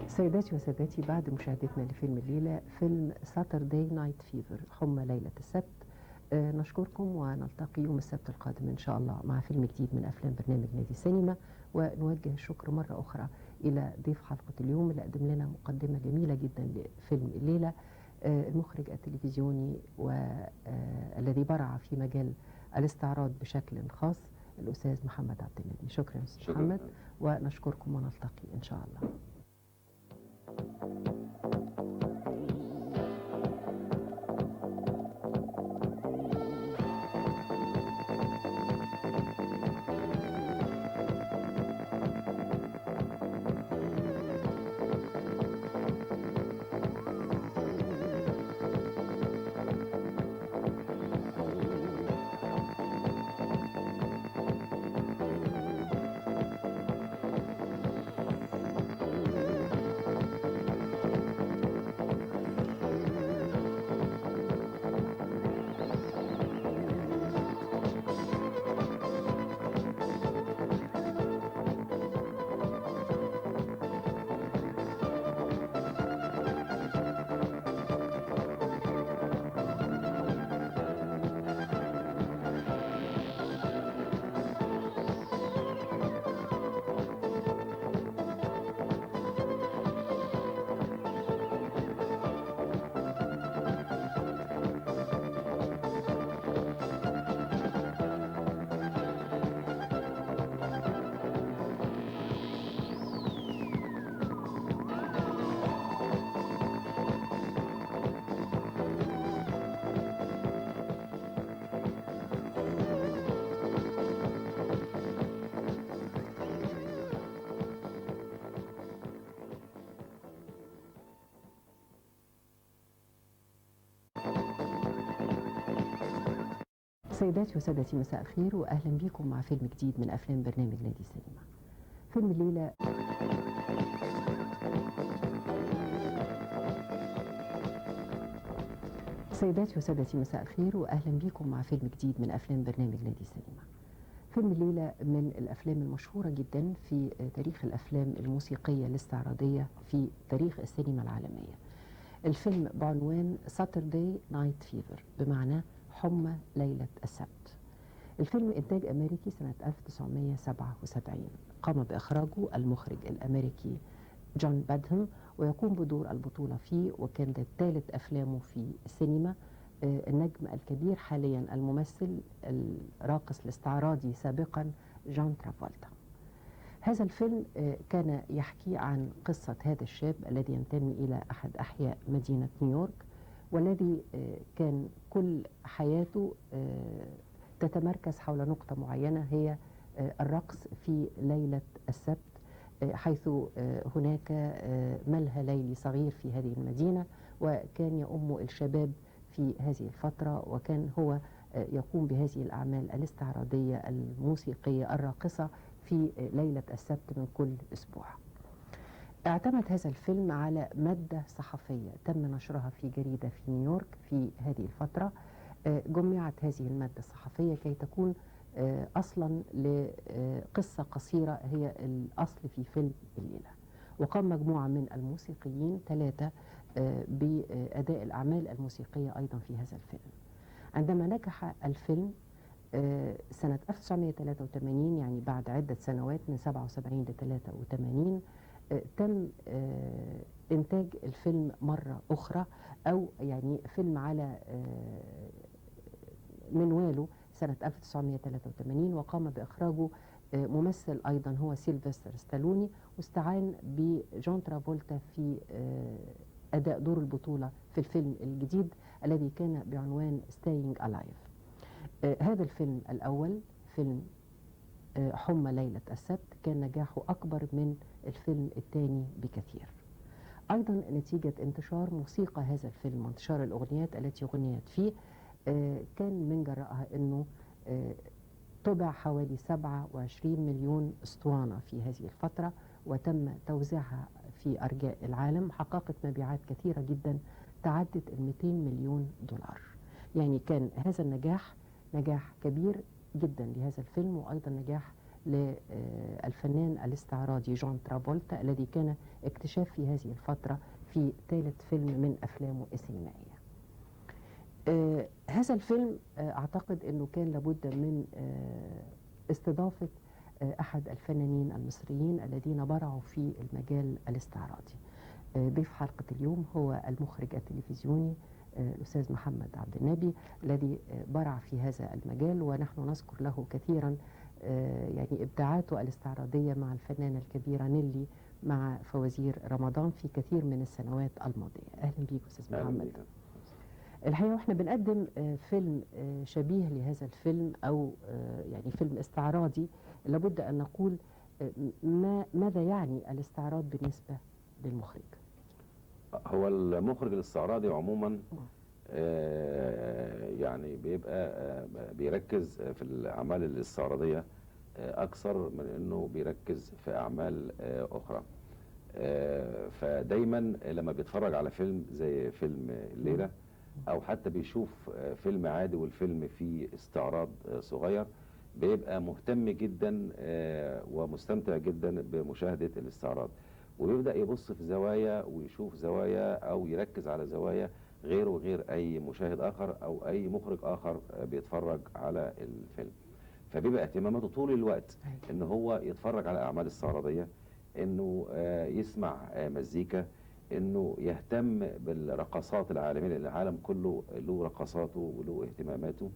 سيداتي وسادتي، بعد مشاهدتنا لفيلم الليلة، فيلم ساتردي نايت فيفر، حمى ليلة السبت، نشكركم ونلتقي يوم السبت القادم إن شاء الله مع فيلم جديد من أفلام برنامج نادي السينما. ونوجه الشكر مرة أخرى إلى ضيف حلقة اليوم اللي قدم لنا مقدمة جميلة جدا لفيلم الليلة، المخرج التلفزيوني والذي برع في مجال الاستعراض بشكل خاص، الأستاذ محمد عبد النبي. شكرا أستاذ محمد، ونشكركم ونلتقي إن شاء الله. سيداتي وسادتي، مساء الخير واهلا بكم مع فيلم جديد من افلام برنامج نادي السينما. فيلم الليله سيداتي وسادتي، مساء الخير واهلا بكم مع فيلم جديد من افلام برنامج نادي السينما. فيلم الليله من الافلام المشهوره جدا في تاريخ الافلام الموسيقيه الاستعراضيه في تاريخ السينما العالميه. الفيلم بعنوان ساتردي نايت فيفر، بمعنى حمى ليلة السبت. الفيلم إنتاج أمريكي سنة 1977، قام بإخراجه المخرج الأمريكي جون بادهم، ويقوم بدور البطولة فيه، وكان ده ثالث أفلامه في السينما، النجم الكبير حاليا الممثل الراقص الاستعراضي سابقا جون ترافولتا. هذا الفيلم كان يحكي عن قصة هذا الشاب الذي ينتمي إلى أحد أحياء مدينة نيويورك، والذي كان كل حياته تتمركز حول نقطة معينة، هي الرقص في ليلة السبت، حيث هناك ملهى ليلي صغير في هذه المدينة، وكان يؤم الشباب في هذه الفترة، وكان هو يقوم بهذه الأعمال الاستعراضية الموسيقية الراقصة في ليلة السبت من كل أسبوع. اعتمد هذا الفيلم على مادة صحفية تم نشرها في جريدة في نيويورك في هذه الفترة. جمعت هذه المادة الصحفية كي تكون أصلا لقصة قصيرة هي الأصل في فيلم الليلة. وقام مجموعة من الموسيقيين 3 بأداء الأعمال الموسيقية أيضا في هذا الفيلم. عندما نجح الفيلم سنة 1983، يعني بعد عدة سنوات من 77 ل 83، تم إنتاج الفيلم مرة أخرى، أو يعني فيلم على منواله سنة 1983، وقام بإخراجه ممثل أيضا هو سيلفستر ستالوني، واستعان بجون ترافولتا في أداء دور البطولة في الفيلم الجديد الذي كان بعنوان Staying Alive. هذا الفيلم الأول، فيلم حمى ليلة السبت، كان نجاحه أكبر من الفيلم الثاني بكثير. أيضا نتيجة انتشار موسيقى هذا الفيلم وانتشار الأغنيات التي غنيت فيه، كان من جرائها أنه طبع حوالي 27 مليون اسطوانة في هذه الفترة، وتم توزيعها في أرجاء العالم، حققت مبيعات كثيرة جدا تعدت ال 200 مليون دولار. يعني كان هذا النجاح نجاح كبير جدا لهذا الفيلم، وأيضا نجاح للفنان الاستعراضي جون ترافولتا الذي كان اكتشاف في هذه الفترة في ثالث فيلم من أفلامه السينمائية. هذا الفيلم أعتقد أنه كان لابد من استضافة أحد الفنانين المصريين الذين برعوا في المجال الاستعراضي. ضيف حلقة اليوم هو المخرج التلفزيوني الأستاذ محمد عبد النبي الذي برع في هذا المجال، ونحن نذكر له كثيرا يعني إبداعاته الاستعراضية مع الفنانة الكبيرة نيلي، مع فوازير رمضان في كثير من السنوات الماضية. أهلا بيك أستاذ محمد. الحقيقة واحنا بنقدم فيلم شبيه لهذا الفيلم أو يعني فيلم استعراضي، لابد أن نقول ماذا يعني الاستعراض بالنسبة للمخرج؟ هو المخرج الاستعراضي عموما يعني بيبقى بيركز في الأعمال الاستعراضية أكثر من أنه بيركز في أعمال أخرى. فدايما لما بيتفرج على فيلم زي فيلم الليلة أو حتى بيشوف فيلم عادي والفيلم فيه استعراض صغير، بيبقى مهتم جدا ومستمتع جدا بمشاهدة الاستعراض، ويبدأ يبص في زوايا ويشوف زوايا أو يركز على زوايا غيره وغير أي مشاهد آخر أو أي مخرج آخر بيتفرج على الفيلم. فبيبقى اهتماماته طول الوقت إن هو يتفرج على أعمال استعراضية، إنه يسمع مزيكا، إنه يهتم بالرقصات العالمية، لأن العالم كله له رقصاته وله اهتماماته.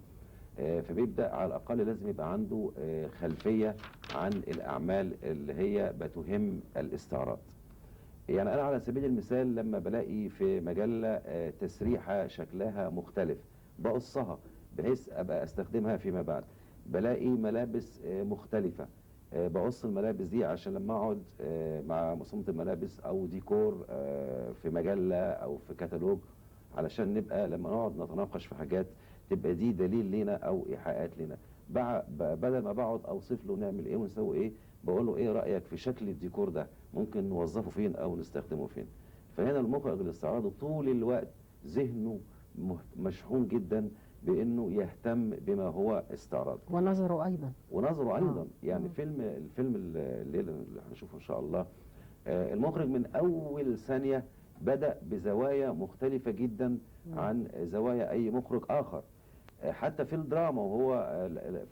فبيبدأ على الأقل لازم يبقى عنده خلفية عن الأعمال اللي هي بتهم الاستعراض. يعني أنا على سبيل المثال لما بلاقي في مجلة تسريحة شكلها مختلف بقصها بحيث أبقى أستخدمها فيما بعد، بلاقي ملابس مختلفة بقص الملابس دي عشان لما أقعد مع مصممة الملابس أو ديكور في مجلة أو في كتالوج، علشان نبقى لما نقعد نتناقش في حاجات تبقى دي دليل لينا او ايحاءات لينا. بدل ما بقعد اوصف له نعمل ايه ونسوي ايه، بقول له ايه رايك في شكل الديكور ده، ممكن نوظفه فين او نستخدمه فين. فهنا المخرج الاستعراضي طول الوقت ذهنه مشحون جدا بانه يهتم بما هو استعراض، ونظره ايضا يعني الفيلم الليله اللي هنشوفه ان شاء الله، المخرج من اول ثانيه بدأ بزوايا مختلفة جدا عن زوايا أي مخرج آخر. حتى في الدراما وهو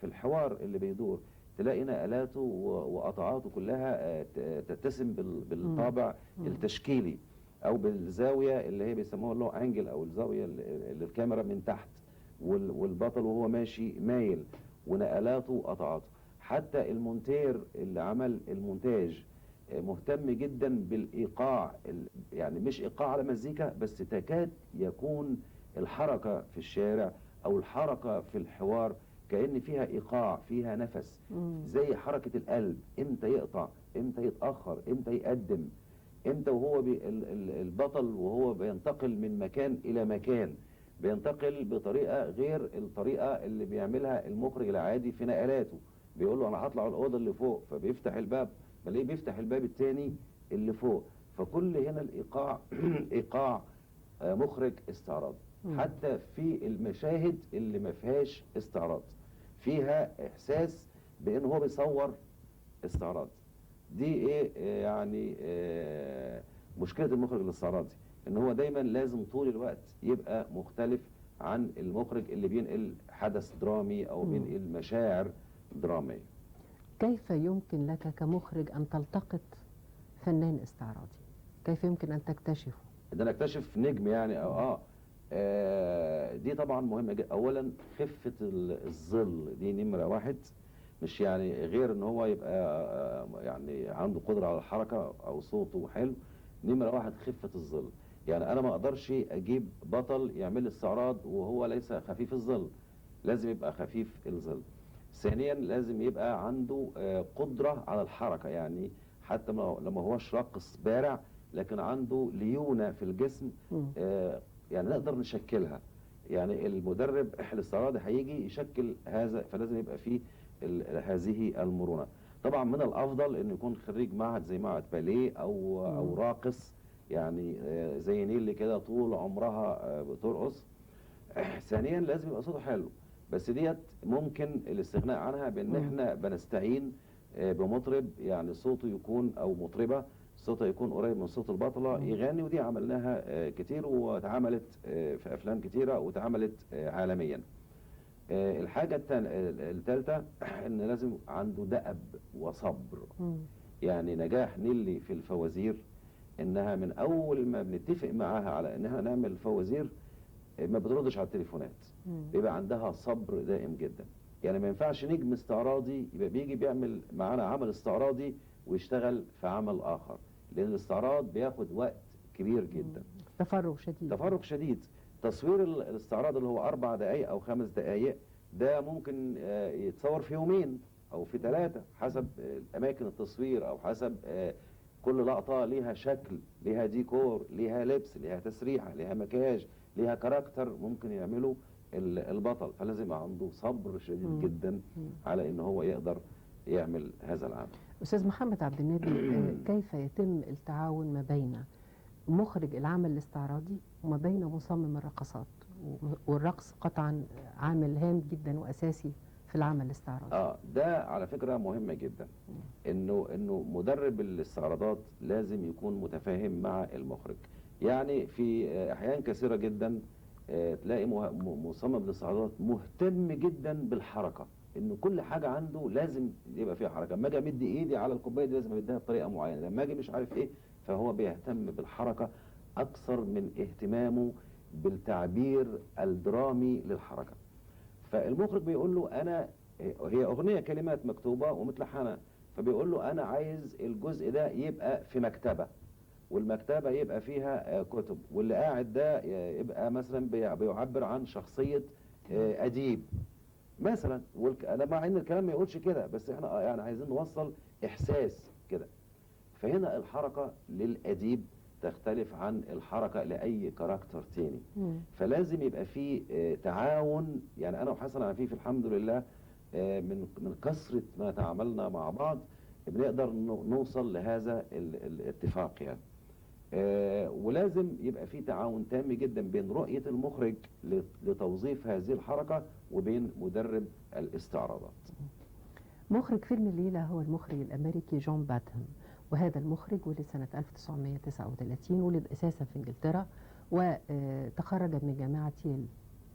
في الحوار اللي بيدور تلاقي نقلاته وقطعاته كلها تتسم بالطابع التشكيلي أو بالزاوية اللي هي بيسموها اللو أنجل أو الزاوية اللي الكاميرا من تحت والبطل وهو ماشي مايل، ونقلاته وقطعاته. حتى المونتير اللي عمل المونتاج مهتم جدا بالإيقاع، يعني مش إيقاع على مزيكا بس، تكاد يكون الحركة في الشارع أو الحركة في الحوار كأن فيها إيقاع، فيها نفس، زي حركة القلب، إمتى يقطع، إمتى يتأخر، إمتى يقدم، إمتى وهو البطل وهو بينتقل من مكان إلى مكان بينتقل بطريقة غير الطريقة اللي بيعملها المخرج العادي في نقلاته. بيقول له أنا هطلع الأوضة اللي فوق، فبيفتح الباب بلاقيه بيفتح الباب الثاني اللي فوق. فكل هنا الإيقاع إيقاع مخرج استعراض. حتى في المشاهد اللي ما فيهاش استعراض فيها إحساس بأنه هو بيصور استعراض. دي إيه يعني مشكلة المخرج الاستعراضي، إن هو دايما لازم طول الوقت يبقى مختلف عن المخرج اللي بينقل حدث درامي أو بينقل مشاعر درامية. كيف يمكن لك كمخرج أن تلتقط فنان استعراضي؟ كيف يمكن أن تكتشفه؟ إن أنا أكتشف نجم يعني دي طبعا مهمة جدا. أولا خفة الظل دي نمرة واحد، مش يعني غير إن هو يبقى يعني عنده قدرة على الحركة أو صوته حلو. نمرة واحد خفة الظل، يعني أنا ما أقدرش أجيب بطل يعمل استعراض وهو ليس خفيف الظل، لازم يبقى خفيف الظل. ثانيا لازم يبقى عنده قدرة على الحركة، يعني حتى لما هوش راقص بارع لكن عنده ليونة في الجسم يعني نقدر نشكلها. يعني المدرب الاستعراضي هيجي يشكل هذا، فلازم يبقى فيه هذه المرونة. طبعا من الافضل انه يكون خريج معهد زي معهد باليه او راقص، يعني زي نيلي كده طول عمرها بترقص. ثانيا لازم يبقى صوته حلو، بس ديت ممكن الاستغناء عنها بان احنا بنستعين بمطرب يعني صوته يكون، او مطربه صوتها يكون قريب من صوت البطله يغني، ودي عملناها كتير واتعملت في افلام كتيره واتعملت عالميا. الحاجه الثالثه ان لازم عنده دأب وصبر. يعني نجاح نيلي في الفوازير انها من اول ما بنتفق معاها على انها نعمل فوازير ما بتردش على التليفونات، بيبقى عندها صبر دائم جدا. يعني ما ينفعش نجم استعراضي يبقى بيجي بيعمل معانا عمل استعراضي ويشتغل في عمل اخر، لان الاستعراض بياخد وقت كبير جدا. تفرغ شديد. تفرغ شديد. تصوير الاستعراض اللي هو 4 دقائق او 5 دقائق ده ممكن يتصور في يومين او في 3 حسب اماكن التصوير، او حسب كل لقطة ليها شكل، ليها ديكور، ليها لبس، ليها تسريحة، ليها مكياج، ليها كاركتر ممكن يعمله البطل. فلازم يبقى عنده صبر شديد جدا على ان هو يقدر يعمل هذا العمل. أستاذ محمد عبد النبي، كيف يتم التعاون ما بين مخرج العمل الاستعراضي وما بين مصمم الرقصات؟ والرقص قطعا عامل هام جدا وأساسي في العمل الاستعراضي. ده على فكرة مهمة جدا، انه مدرب الاستعراضات لازم يكون متفاهم مع المخرج. يعني في احيان كثيرة جدا تلاقي مصمم الاستعراضات مهتم جدا بالحركة، انه كل حاجة عنده لازم يبقى فيها حركة. لما اجي امد ايدي على الكوباية دي لازم امدها بطريقة معينة، لما اجي مش عارف ايه، فهو بيهتم بالحركة اكثر من اهتمامه بالتعبير الدرامي للحركة. فالمخرج بيقول له انا، هي اغنية كلمات مكتوبة ومتلحنة، فبيقول له انا عايز الجزء ده يبقى في مكتبة، والمكتبة يبقى فيها كتب، واللي قاعد ده يبقى مثلا بيعبر عن شخصية أديب مثلا. مع ان الكلام ما يقولش كده، بس احنا يعني عايزين نوصل احساس كده. فهنا الحركة للأديب تختلف عن الحركة لأي كاركتر تاني. فلازم يبقى في تعاون. يعني أنا وحسن عفيف الحمد لله من كثرة ما تعاملنا مع بعض بنقدر نوصل لهذا الاتفاق يعني. ولازم يبقى في تعاون تام جدا بين رؤية المخرج لتوظيف هذه الحركة وبين مدرب الاستعراضات. مخرج فيلم الليلة هو المخرج الأمريكي جون باتهم، وهذا المخرج ولد سنة 1939، ولد أساسا في إنجلترا، وتخرج من جامعة ييل،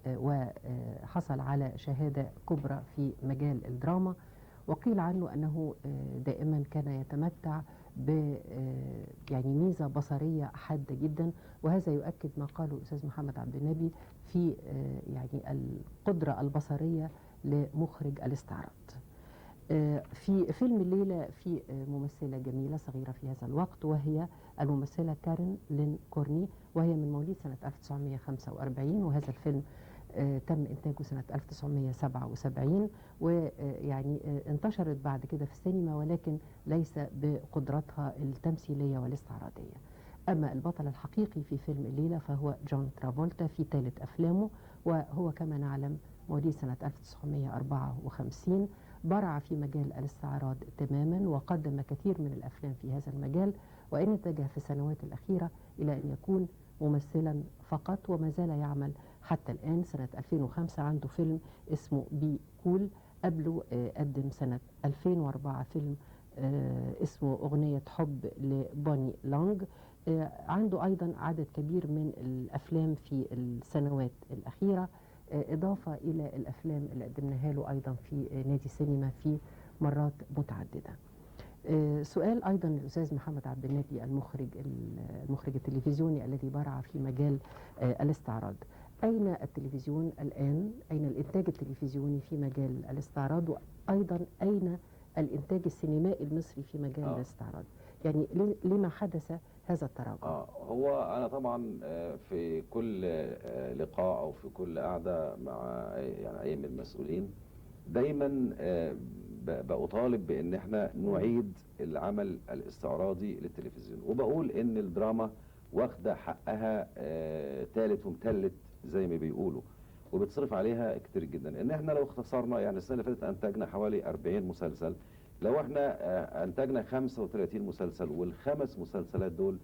وحصل على شهادة كبرى في مجال الدراما. وقيل عنه أنه دائما كان يتمتع ب يعني ميزة بصرية حادة جدا، وهذا يؤكد ما قاله الأستاذ محمد عبد النبي في يعني القدرة البصرية لمخرج الاستعراض. في فيلم الليلة في ممثلة جميلة صغيرة في هذا الوقت، وهي الممثلة كارين لين كورني، وهي من مواليد سنة 1945، وهذا الفيلم تم إنتاجه سنة 1977، ويعني انتشرت بعد كده في السينما، ولكن ليس بقدرتها التمثيلية والاستعراضية. أما البطل الحقيقي في فيلم الليلة فهو جون ترافولتا في ثالث أفلامه، وهو كما نعلم مواليد سنة 1954. برع في مجال الاستعراض تماما، وقدم كثير من الأفلام في هذا المجال، وإن اتجه في السنوات الأخيرة إلى أن يكون ممثلا فقط، وما زال يعمل حتى الآن. سنة 2005 عنده فيلم اسمه بي كول. قبله قدم سنة 2004 فيلم اسمه أغنية حب لبوني لونج. عنده أيضا عدد كبير من الأفلام في السنوات الأخيرة، إضافة إلى الأفلام اللي قدمناها له أيضا في نادي سينما في مرات متعددة. سؤال أيضا للأستاذ محمد عبد النبي، المخرج التلفزيوني الذي برع في مجال الاستعراض. أين التلفزيون الآن؟ أين الإنتاج التلفزيوني في مجال الاستعراض؟ وأيضا أين الإنتاج السينمائي المصري في مجال الاستعراض؟ يعني لما حدث هذا التراجع؟ هو أنا طبعا في كل لقاء أو في كل قعدة مع يعني أي من المسؤولين دايما بأطالب بأن احنا نعيد العمل الاستعراضي للتلفزيون، وبقول ان الدراما واخدة حقها تالت ومتلت زي ما بيقولوا، وبتصرف عليها كتير جدا. ان احنا لو اختصرنا، يعني السنة اللي فاتت انتجنا حوالي 40 مسلسل، لو احنا انتجنا 35 مسلسل، والخمس مسلسلات دول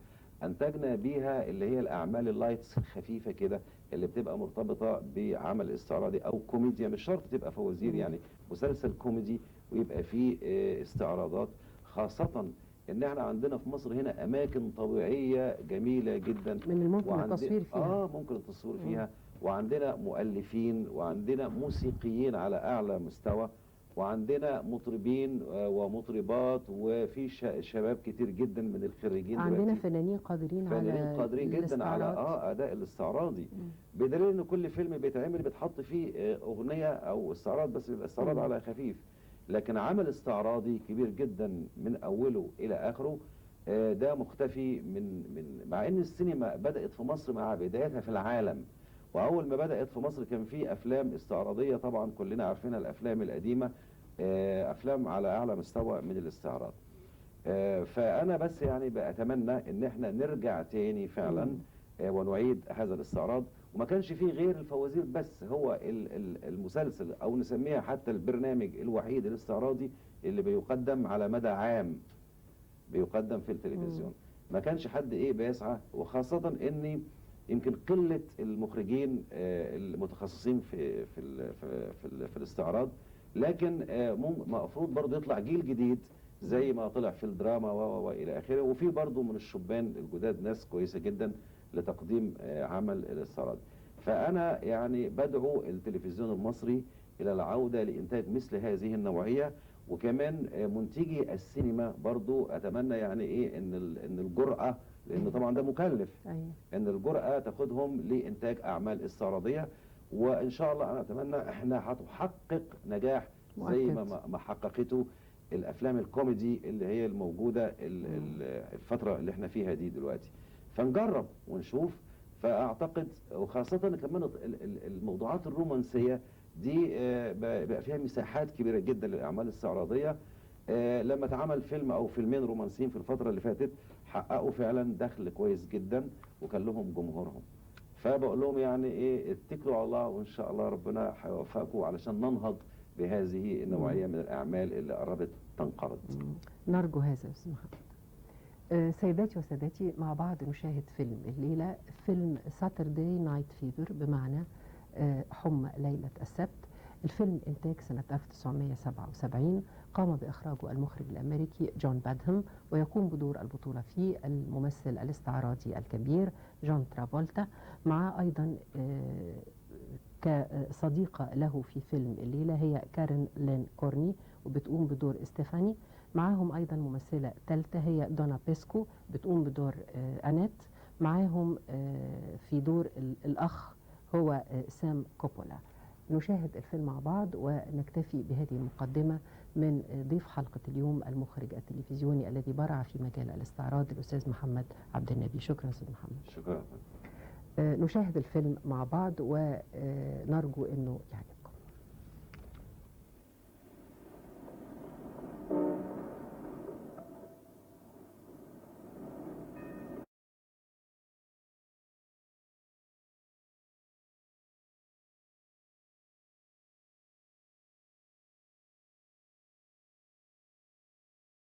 انتجنا بيها اللي هي الاعمال اللايتس الخفيفة كده، اللي بتبقى مرتبطه بعمل استعراضي او كوميديا، مش شرط تبقى فوازير، يعني مسلسل كوميدي ويبقى فيه استعراضات، خاصه ان احنا عندنا في مصر هنا اماكن طبيعيه جميله جدا من الممكن التصوير فيها. ممكن التصوير فيها، وعندنا مؤلفين، وعندنا موسيقيين على اعلى مستوى، وعندنا مطربين ومطربات، وفي شباب كتير جدا من الخريجين عندنا دلوقتي، فنانين قادرين جدا على اداء الاستعراضي، بدليل ان كل فيلم بيتعمل بيتحط فيه اغنيه او استعراض، بس بيبقى استعراض على خفيف، لكن عمل استعراضي كبير جدا من اوله الى اخره ده مختفي مع ان السينما بدات في مصر مع بدايتها في العالم. واول ما بدات في مصر كان في افلام استعراضيه، طبعا كلنا عارفينها الافلام القديمه، افلام على اعلى مستوى من الاستعراض. فانا بس يعني بأتمنى ان احنا نرجع تاني فعلا ونعيد هذا الاستعراض، وما كانش فيه غير الفوازير بس، هو المسلسل او نسميها حتى البرنامج الوحيد الاستعراضي اللي بيقدم على مدى عام، بيقدم في التلفزيون. ما كانش حد بيسعى، وخاصة ان يمكن قلة المخرجين المتخصصين في الاستعراض، لكن المفروض برضه يطلع جيل جديد زي ما طلع في الدراما والى اخره، وفي برضه من الشبان الجداد ناس كويسه جدا لتقديم عمل الاستعراض. فانا يعني بدعو التلفزيون المصري الى العوده لانتاج مثل هذه النوعيه، وكمان منتجي السينما برضو اتمنى يعني ان الجرأة، لان طبعا ده مكلف، ان الجرأة تاخدهم لانتاج اعمال استعراضية، وان شاء الله انا اتمنى احنا هتحقق نجاح زي ما حققته الافلام الكوميدي اللي هي الموجودة الفترة اللي احنا فيها دي دلوقتي، فنجرب ونشوف. فاعتقد وخاصة كمان الموضوعات الرومانسية دي بقى فيها مساحات كبيرة جدا للأعمال الاستعراضية، لما اتعمل فيلم أو فيلمين رومانسيين في الفترة اللي فاتت حققوا فعلا دخل كويس جدا وكان لهم جمهورهم. فبقول لهم يعني اتكلوا على الله، وإن شاء الله ربنا هيوفقكم علشان ننهض بهذه النوعية من الأعمال اللي قربت تنقرض. نرجو هذا يا أستاذ محمد. سيداتي وسادتي، مع بعض نشاهد فيلم الليلة، فيلم ساتردي نايت فيفر، بمعنى حمى ليلة السبت. الفيلم إنتاج سنة 1977، قام بإخراجه المخرج الأمريكي جون بادهم، ويقوم بدور البطولة فيه الممثل الاستعراضي الكبير جون ترافولتا، مع أيضا كصديقة له في فيلم الليلة هي كارين لين كورني، وبتقوم بدور ستيفاني. معاهم أيضا ممثلة ثالثة هي دونا بيسكو، بتقوم بدور أنات. معاهم في دور الأخ هو سام كوبولا. نشاهد الفيلم مع بعض ونكتفي بهذه المقدمة من ضيف حلقة اليوم المخرج التلفزيوني الذي برع في مجال الاستعراض الأستاذ محمد عبد النبي. شكرا أستاذ محمد. شكرا. نشاهد الفيلم مع بعض ونرجو أنه يعجب.